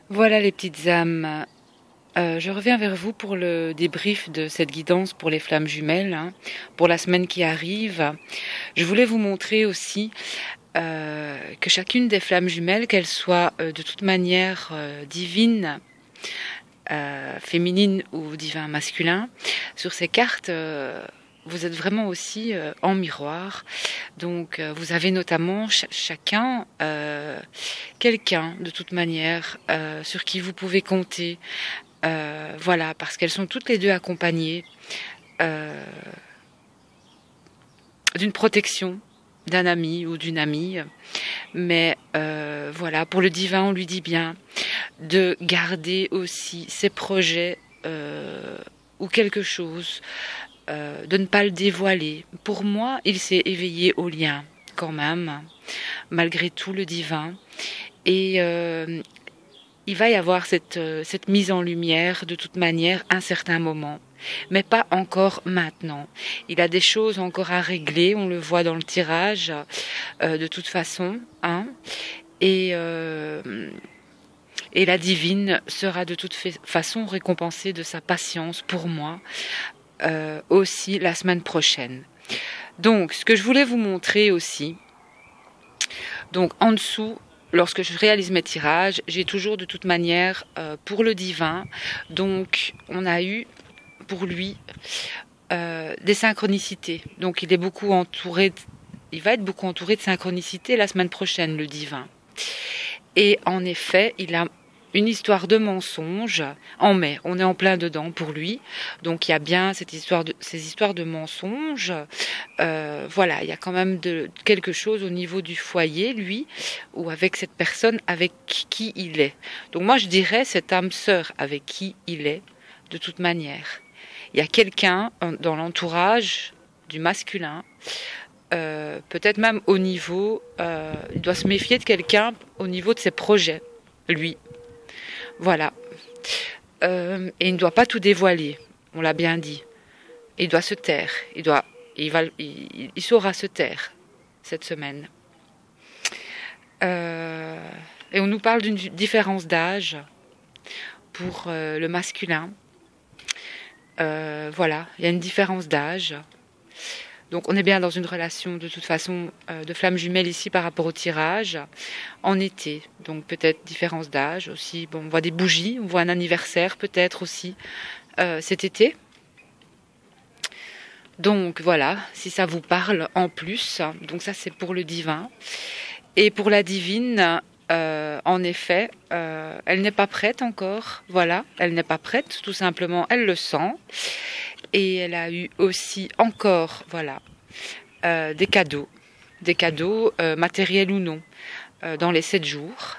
Voilà les petites âmes. Je reviens vers vous pour le débrief de cette guidance pour les flammes jumelles, hein, pour la semaine qui arrive. Je voulais vous montrer aussi que chacune des flammes jumelles, qu'elles soient de toute manière divines, féminines ou divin masculin, sur ces cartes, vous êtes vraiment aussi en miroir. Donc vous avez notamment chacun quelqu'un de toute manière sur qui vous pouvez compter. Voilà, parce qu'elles sont toutes les deux accompagnées euh, d'une protection d'un ami ou d'une amie. Mais voilà, pour le divin, on lui dit bien de garder aussi ses projets ou quelque chose, de ne pas le dévoiler. Pour moi, il s'est éveillé au lien quand même, malgré tout le divin. Et il va y avoir cette mise en lumière de toute manière à un certain moment, mais pas encore maintenant. Il a des choses encore à régler, on le voit dans le tirage, de toute façon, hein. Et, euh, et la divine sera de toute façon récompensée de sa patience pour moi, aussi la semaine prochaine. Donc, ce que je voulais vous montrer aussi, donc en dessous, lorsque je réalise mes tirages, j'ai toujours de toute manière pour le divin. Donc, on a eu pour lui des synchronicités. Donc, il va être beaucoup entouré de synchronicités la semaine prochaine, le divin. Et en effet, il a une histoire de mensonge en mai. On est en plein dedans pour lui. Donc il y a bien ces histoires de mensonges. Voilà, il y a quand même quelque chose au niveau du foyer, lui, ou avec cette personne avec qui il est. Donc moi je dirais cette âme sœur avec qui il est, de toute manière. Il y a quelqu'un dans l'entourage du masculin, peut-être même au niveau, il doit se méfier de quelqu'un au niveau de ses projets, lui. Voilà. Et il ne doit pas tout dévoiler, on l'a bien dit. Il doit se taire. Il saura se taire cette semaine. Et on nous parle d'une différence d'âge pour le masculin. Voilà, il y a une différence d'âge. Donc on est bien dans une relation de toute façon de flamme jumelle ici par rapport au tirage en été. Donc peut-être différence d'âge aussi. Bon, on voit des bougies, on voit un anniversaire peut-être aussi cet été. Donc voilà, si ça vous parle en plus. Donc ça c'est pour le divin. Et pour la divine, en effet, elle n'est pas prête encore. Voilà, elle n'est pas prête, tout simplement, elle le sent. Et elle a eu aussi encore, voilà, des cadeaux matériels ou non, dans les 7 jours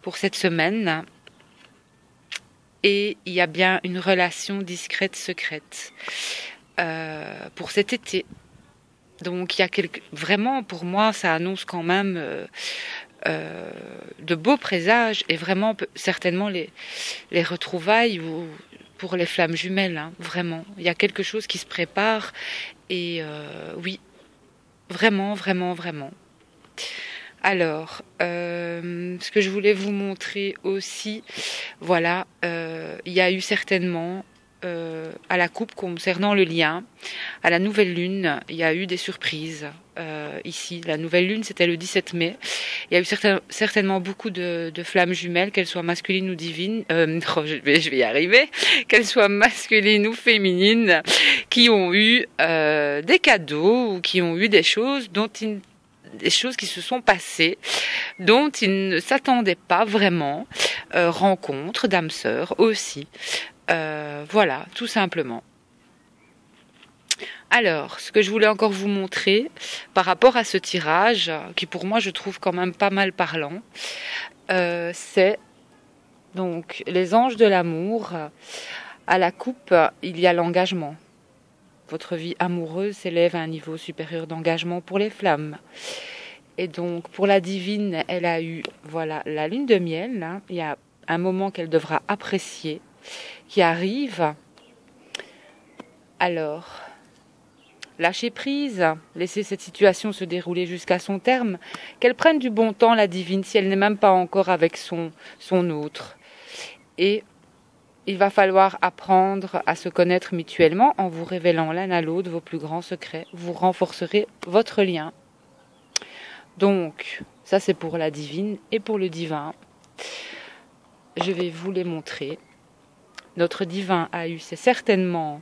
pour cette semaine. Et il y a bien une relation discrète, secrète pour cet été. Donc il y a vraiment pour moi ça annonce quand même de beaux présages et vraiment certainement les retrouvailles ou pour les flammes jumelles, hein, vraiment. Il y a quelque chose qui se prépare et oui, vraiment, vraiment, vraiment. Alors, ce que je voulais vous montrer aussi, voilà, il y a eu certainement à la coupe concernant le lien, à la nouvelle lune, il y a eu des surprises. Ici, la nouvelle lune, c'était le 17 mai. Il y a eu certainement beaucoup de flammes jumelles, qu'elles soient masculines ou divines. Je vais y arriver. Qu'elles soient masculines ou féminines, qui ont eu des cadeaux ou qui ont eu des choses des choses qui se sont passées, dont ils ne s'attendaient pas vraiment. Rencontres d'âmes sœurs aussi. Voilà, tout simplement. Alors, ce que je voulais encore vous montrer par rapport à ce tirage, qui pour moi je trouve quand même pas mal parlant, c'est donc les anges de l'amour. À la coupe, il y a l'engagement. Votre vie amoureuse s'élève à un niveau supérieur d'engagement pour les flammes. Et donc, pour la divine, elle a eu, voilà, la lune de miel. Hein. Il y a un moment qu'elle devra apprécier, qui arrive. Alors, lâcher prise, laisser cette situation se dérouler jusqu'à son terme, qu'elle prenne du bon temps, la divine, si elle n'est même pas encore avec son autre. Et il va falloir apprendre à se connaître mutuellement en vous révélant l'un à l'autre vos plus grands secrets. Vous renforcerez votre lien. Donc, ça c'est pour la divine et pour le divin. Je vais vous les montrer. Notre divin a eu, c'est certainement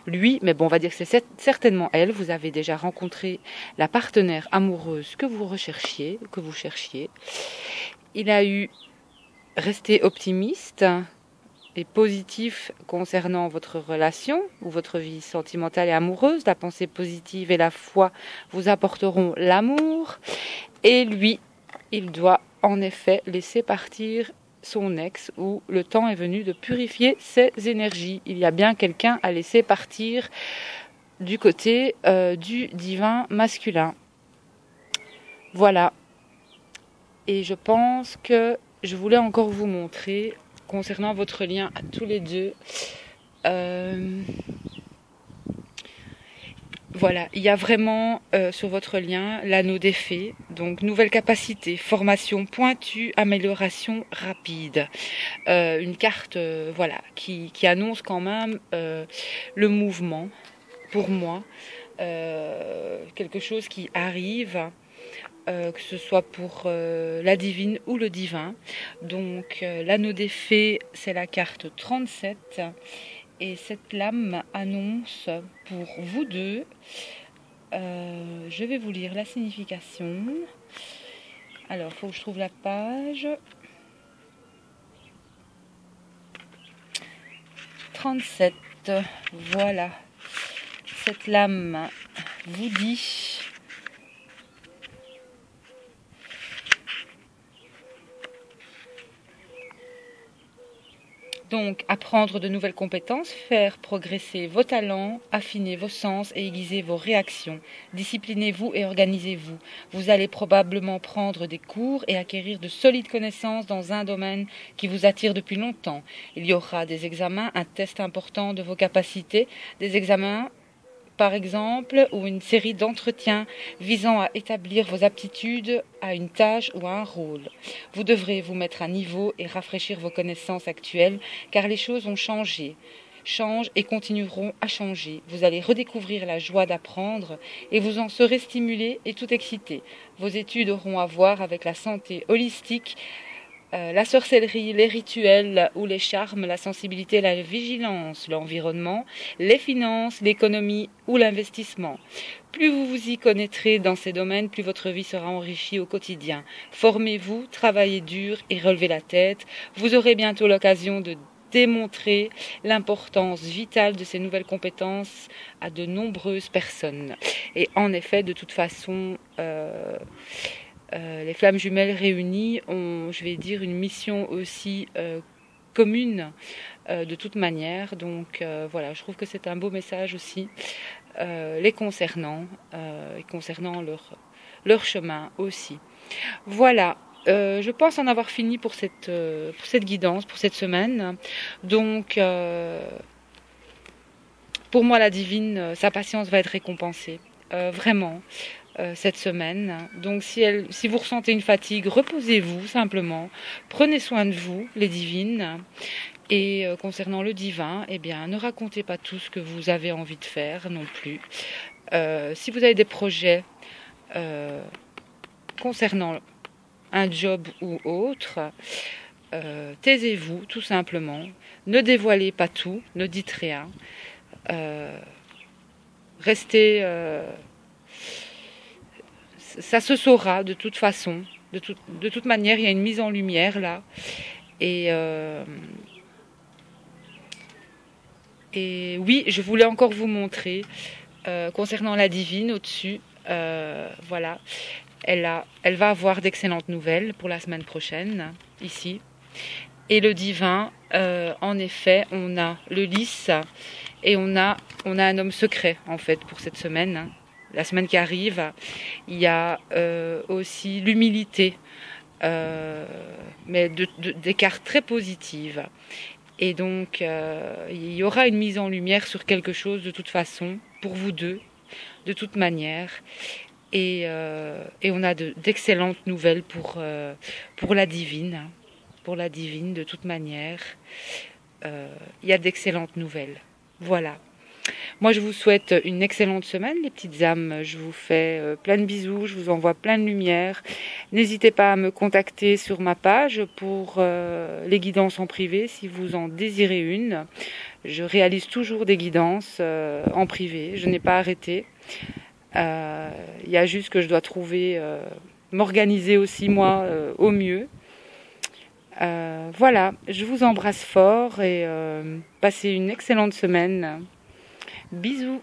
lui, mais bon, on va dire que c'est certainement elle. Vous avez déjà rencontré la partenaire amoureuse que vous recherchiez, que vous cherchiez. Il a eu rester optimiste et positif concernant votre relation ou votre vie sentimentale et amoureuse. La pensée positive et la foi vous apporteront l'amour. Et lui, il doit en effet laisser partir son ex, où le temps est venu de purifier ses énergies. Il y a bien quelqu'un à laisser partir du côté du divin masculin. Voilà. Et je pense que je voulais encore vous montrer, concernant votre lien à tous les deux, voilà, il y a vraiment sur votre lien l'anneau des fées, donc nouvelle capacité, formation pointue, amélioration rapide. Une carte voilà, qui annonce quand même le mouvement, pour moi, quelque chose qui arrive, que ce soit pour la divine ou le divin. Donc l'anneau des fées, c'est la carte 37. Et cette lame annonce pour vous deux, je vais vous lire la signification. Alors, il faut que je trouve la page. 37, voilà. Cette lame vous dit... Donc, apprendre de nouvelles compétences, faire progresser vos talents, affiner vos sens et aiguiser vos réactions. Disciplinez-vous et organisez-vous. Vous allez probablement prendre des cours et acquérir de solides connaissances dans un domaine qui vous attire depuis longtemps. Il y aura des examens, un test important de vos capacités, des examens par exemple, ou une série d'entretiens visant à établir vos aptitudes à une tâche ou à un rôle. Vous devrez vous mettre à niveau et rafraîchir vos connaissances actuelles, car les choses ont changé, changent et continueront à changer. Vous allez redécouvrir la joie d'apprendre et vous en serez stimulé et tout excité. Vos études auront à voir avec la santé holistique, la sorcellerie, les rituels ou les charmes, la sensibilité, la vigilance, l'environnement, les finances, l'économie ou l'investissement. Plus vous vous y connaîtrez dans ces domaines, plus votre vie sera enrichie au quotidien. Formez-vous, travaillez dur et relevez la tête. Vous aurez bientôt l'occasion de démontrer l'importance vitale de ces nouvelles compétences à de nombreuses personnes. Et en effet, de toute façon... les flammes jumelles réunies ont, je vais dire, une mission aussi commune de toute manière. Donc voilà, je trouve que c'est un beau message aussi les concernant et concernant leur chemin aussi. Voilà. Je pense en avoir fini pour cette guidance, pour cette semaine. Donc, pour moi, la divine, sa patience va être récompensée. Vraiment. Cette semaine. Donc si vous ressentez une fatigue, reposez-vous simplement. Prenez soin de vous, les divines. Et concernant le divin, eh bien, ne racontez pas tout ce que vous avez envie de faire non plus. Si vous avez des projets concernant un job ou autre, taisez-vous tout simplement. Ne dévoilez pas tout, ne dites rien. Restez... ça se saura de toute façon. De toute manière, il y a une mise en lumière là. Et oui, je voulais encore vous montrer concernant la divine au-dessus. Voilà, elle va avoir d'excellentes nouvelles pour la semaine prochaine ici. Et le divin, en effet, on a le lys et on a un homme secret en fait pour cette semaine. La semaine qui arrive, il y a aussi l'humilité, mais des cartes très positives. Et donc, il y aura une mise en lumière sur quelque chose de toute façon, pour vous deux, de toute manière. Et on a d'excellentes nouvelles pour la divine. Pour la divine, de toute manière. Il y a d'excellentes nouvelles. Voilà. Moi, je vous souhaite une excellente semaine, les petites âmes. Je vous fais plein de bisous, je vous envoie plein de lumière. N'hésitez pas à me contacter sur ma page pour les guidances en privé, si vous en désirez une. Je réalise toujours des guidances en privé, je n'ai pas arrêté. Il y a juste que je dois trouver, m'organiser aussi moi au mieux. Voilà, je vous embrasse fort et passez une excellente semaine. Bisous.